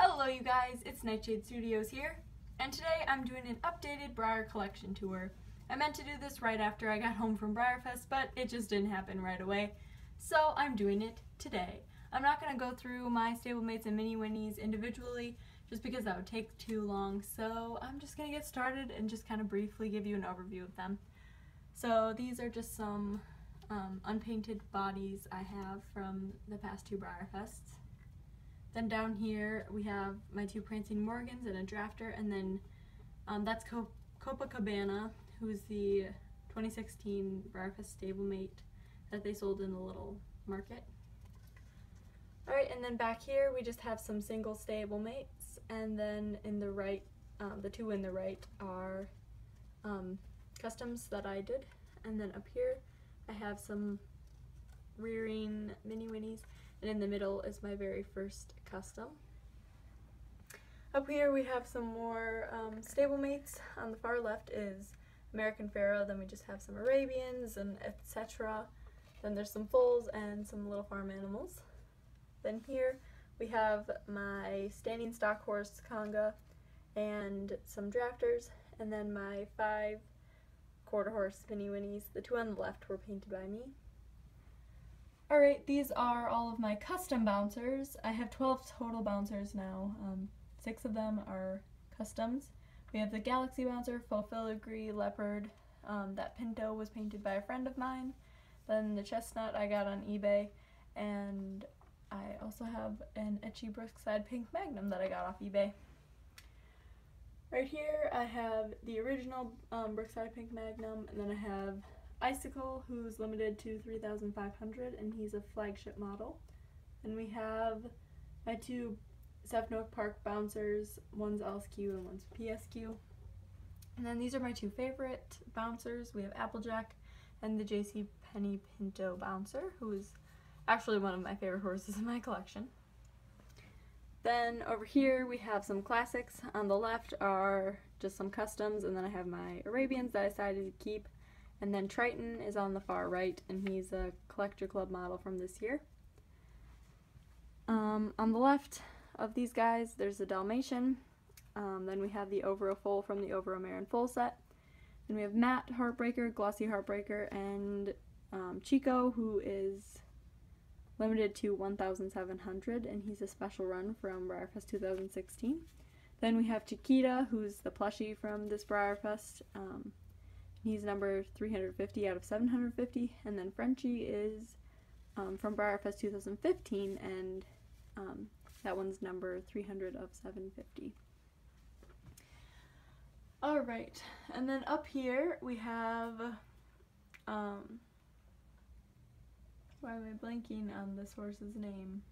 Hello you guys, it's Nightshade Studios here, and today I'm doing an updated Breyer collection tour. I meant to do this right after I got home from Breyerfest, but it just didn't happen right away, so I'm doing it today. I'm not going to go through my stablemates and mini winnies individually, just because that would take too long, so I'm just going to get started and just kind of briefly give you an overview of them. So these are just some unpainted bodies I have from the past two Breyerfests. Then down here we have my two Prancing Morgans and a drafter, and then that's Copacabana, who's the 2016 Breyerfest stablemate that they sold in the little market. Alright, and then back here we just have some single stablemates, and then in the right, the two in the right are customs that I did, and then up here I have some rearing mini winnies, and in the middle is my very first custom. Up here we have some more stablemates. On the far left is American Pharaoh, then we just have some Arabians and etc. Then there's some foals and some little farm animals. Then here we have my standing stock horse Conga and some drafters, and then my 5 quarter horse mini winnies. The two on the left were painted by me. Alright, these are all of my custom bouncers. I have 12 total bouncers now. 6 of them are customs. We have the Galaxy Bouncer, Faux Filigree, Leopard. That Pinto was painted by a friend of mine. Then the Chestnut I got on eBay. And I also have an Etchy Brookside Pink Magnum that I got off eBay. Right here I have the original Brookside Pink Magnum, and then I have Icicle, who's limited to 3,500, and he's a flagship model. And we have my two Sevenoak Park bouncers, one's LSQ and one's PSQ. And then these are my two favorite bouncers. We have Applejack and the JC Penney Pinto bouncer, who is actually one of my favorite horses in my collection. Then over here we have some classics. On the left are just some customs, and then I have my Arabians that I decided to keep. And then Triton is on the far right, and he's a Collector Club model from this year. On the left of these guys, there's a Dalmatian. Then we have the Overo Foal from the Overo Marin Foal set. Then we have Matt Heartbreaker, Glossy Heartbreaker, and Chico, who is limited to 1,700, and he's a special run from Breyerfest 2016. Then we have Chiquita, who's the plushie from this Breyerfest. He's number 350 out of 750, and then Frenchie is from Breyerfest 2015, and that one's number 300 of 750. Alright, and then up here we have, why am I blanking on this horse's name?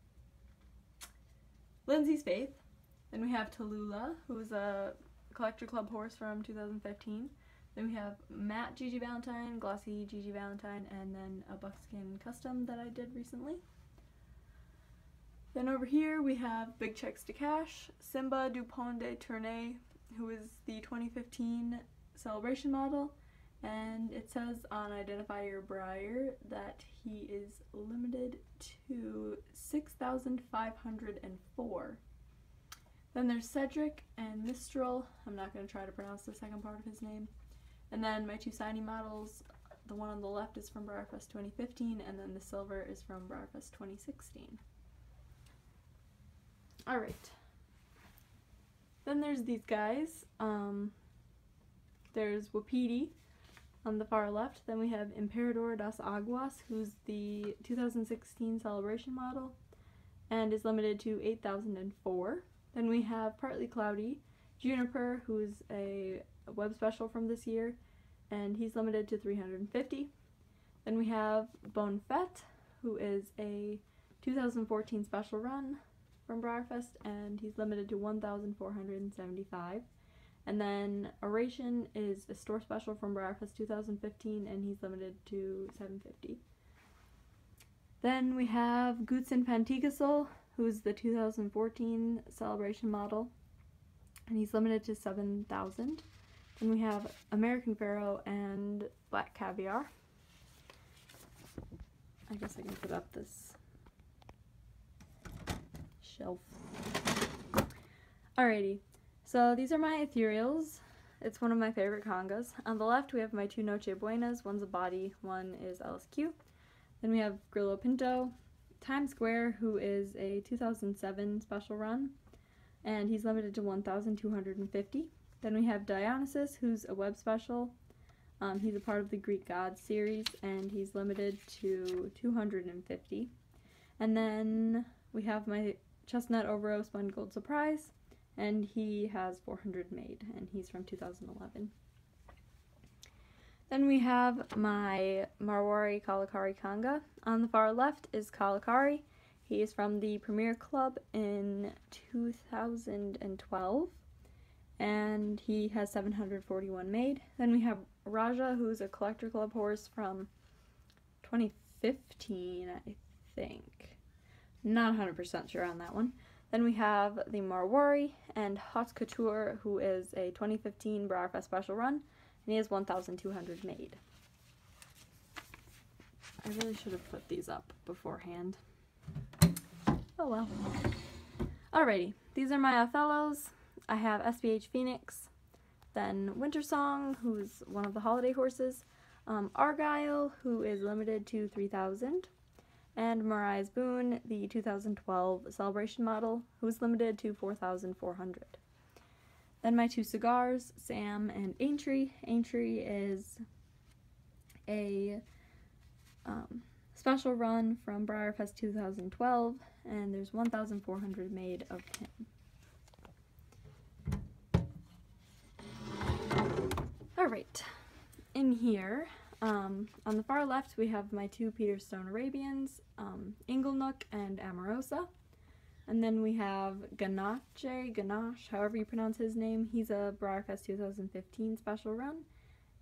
Lindsay's Faith. Then we have Tallulah, who's a Collector Club horse from 2015. Then we have Matte Gigi Valentine, Glossy Gigi Valentine, and then a buckskin custom that I did recently. Then over here we have Big Checks to Cash, Simba Dupont de Tournai, who is the 2015 celebration model, and it says on Identify Your Breyer that he is limited to 6,504. Then there's Cedric and Mistral. I'm not going to try to pronounce the second part of his name. And then my two signing models, the one on the left is from Breyerfest 2015, and then the silver is from Breyerfest 2016. Alright. Then there's these guys. There's Wapiti on the far left. Then we have Emperador das Aguas, who's the 2016 celebration model, and is limited to 8,004. Then we have Partly Cloudy Juniper, who's a web special from this year, and he's limited to 350. Then we have Bonfette, who is a 2014 special run from Breyerfest, and he's limited to 1,475. And then Oration is a store special from Breyerfest 2015, and he's limited to 750. Then we have Gutzon Pantigasol, who's the 2014 celebration model, and he's limited to 7,000. Then we have American Pharaoh and Black Caviar. I guess I can put up this shelf. Alrighty, so these are my ethereals. It's one of my favorite congas. On the left we have my two Noche Buenas, one's a body, one is LSQ. Then we have Grillo Pinto, Times Square, who is a 2007 special run, and he's limited to 1,250. Then we have Dionysus, who's a web special. He's a part of the Greek Gods series, and he's limited to 250. And then we have my Chestnut Overo Spun Gold Surprise, and he has 400 made, and he's from 2011. Then we have my Marwari Kalakari Kanga. On the far left is Kalakari. He is from the Premier Club in 2012, and he has 741 made. Then we have Raja, who's a Collector Club horse from 2015, I think. Not 100% sure on that one. Then we have the Marwari and Haute Couture, who is a 2015 Breyerfest special run, and he has 1,200 made. I really should have put these up beforehand. Oh well. Alrighty, these are my Othellos. I have SBH Phoenix, then Winter Song, who's one of the holiday horses, Argyle, who is limited to 3,000, and Mariah's Boone, the 2012 Celebration model, who is limited to 4,400. Then my two cigars, Sam and Aintree. Aintree is a special run from Breyerfest 2012, and there's 1,400 made of him. Alright, in here, on the far left we have my two Peter Stone Arabians, Inglenook and Amorosa. And then we have Ganache, however you pronounce his name. He's a Breyerfest 2015 special run,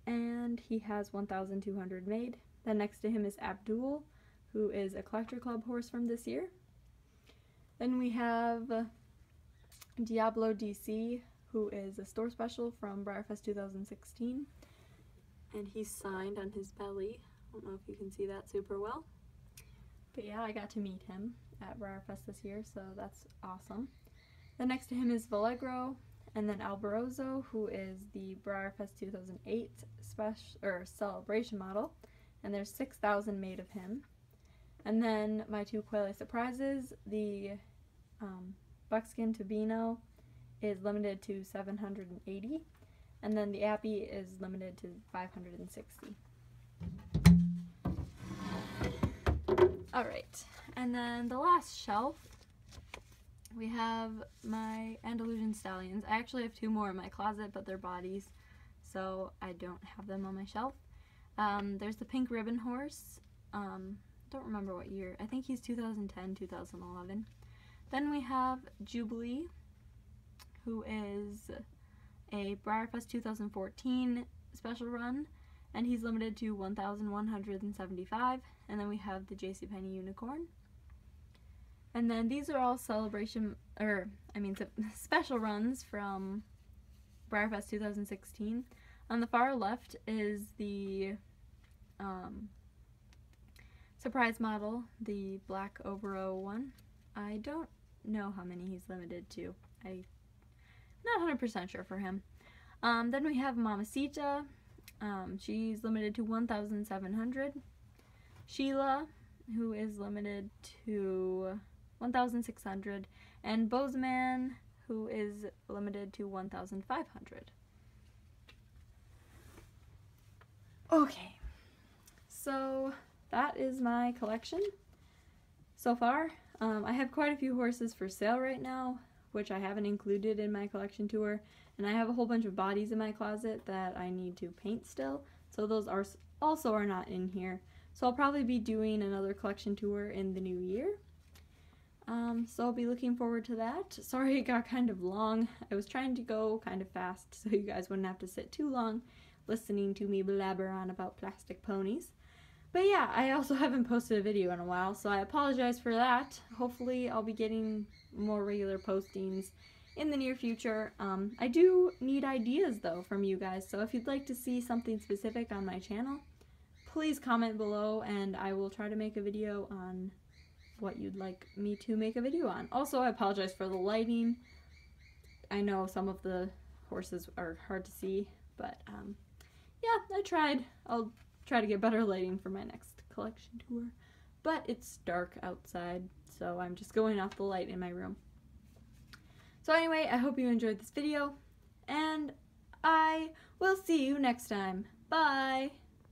and he has 1,200 made. Then next to him is Abdul, who is a Collector Club horse from this year. Then we have Diablo DC, who is a store special from Breyerfest 2016. And he's signed on his belly. I don't know if you can see that super well. But yeah, I got to meet him at Breyerfest this year, so that's awesome. Then next to him is Vallegro, and then Alborozo, who is the Breyerfest 2008 celebration model, and there's 6,000 made of him. And then my two Quayle Surprises, the Buckskin Tobino is limited to 780, and then the Appy is limited to 560. Alright, and then the last shelf, we have my Andalusian Stallions. I actually have two more in my closet, but they're bodies, so I don't have them on my shelf. There's the Pink Ribbon horse. Don't remember what year. I think he's 2010, 2011. Then we have Jubilee, who is a Breyerfest 2014 special run, and he's limited to 1,175. And then we have the JCPenney Unicorn. And then these are all special runs from Breyerfest 2016. On the far left is the surprise model, the black Overo one. I don't know how many he's limited to. I'm not 100% sure for him. Then we have Mamacita. She's limited to 1,700. Sheila, who is limited to 1,600. And Bozeman, who is limited to 1,500. Okay, so that is my collection so far. I have quite a few horses for sale right now, which I haven't included in my collection tour, and I have a whole bunch of bodies in my closet that I need to paint still, so those also are not in here. So I'll probably be doing another collection tour in the new year. So I'll be looking forward to that. Sorry it got kind of long. I was trying to go kind of fast so you guys wouldn't have to sit too long listening to me blabber on about plastic ponies. But yeah, I also haven't posted a video in a while, so I apologize for that. Hopefully I'll be getting more regular postings in the near future. I do need ideas though from you guys, so if you'd like to see something specific on my channel, please comment below and I will try to make a video on what you'd like me to make a video on. Also, I apologize for the lighting. I know some of the horses are hard to see, but yeah, I tried. I'll try to get better lighting for my next collection tour. But it's dark outside, so I'm just going off the light in my room. So anyway, I hope you enjoyed this video, and I will see you next time. Bye!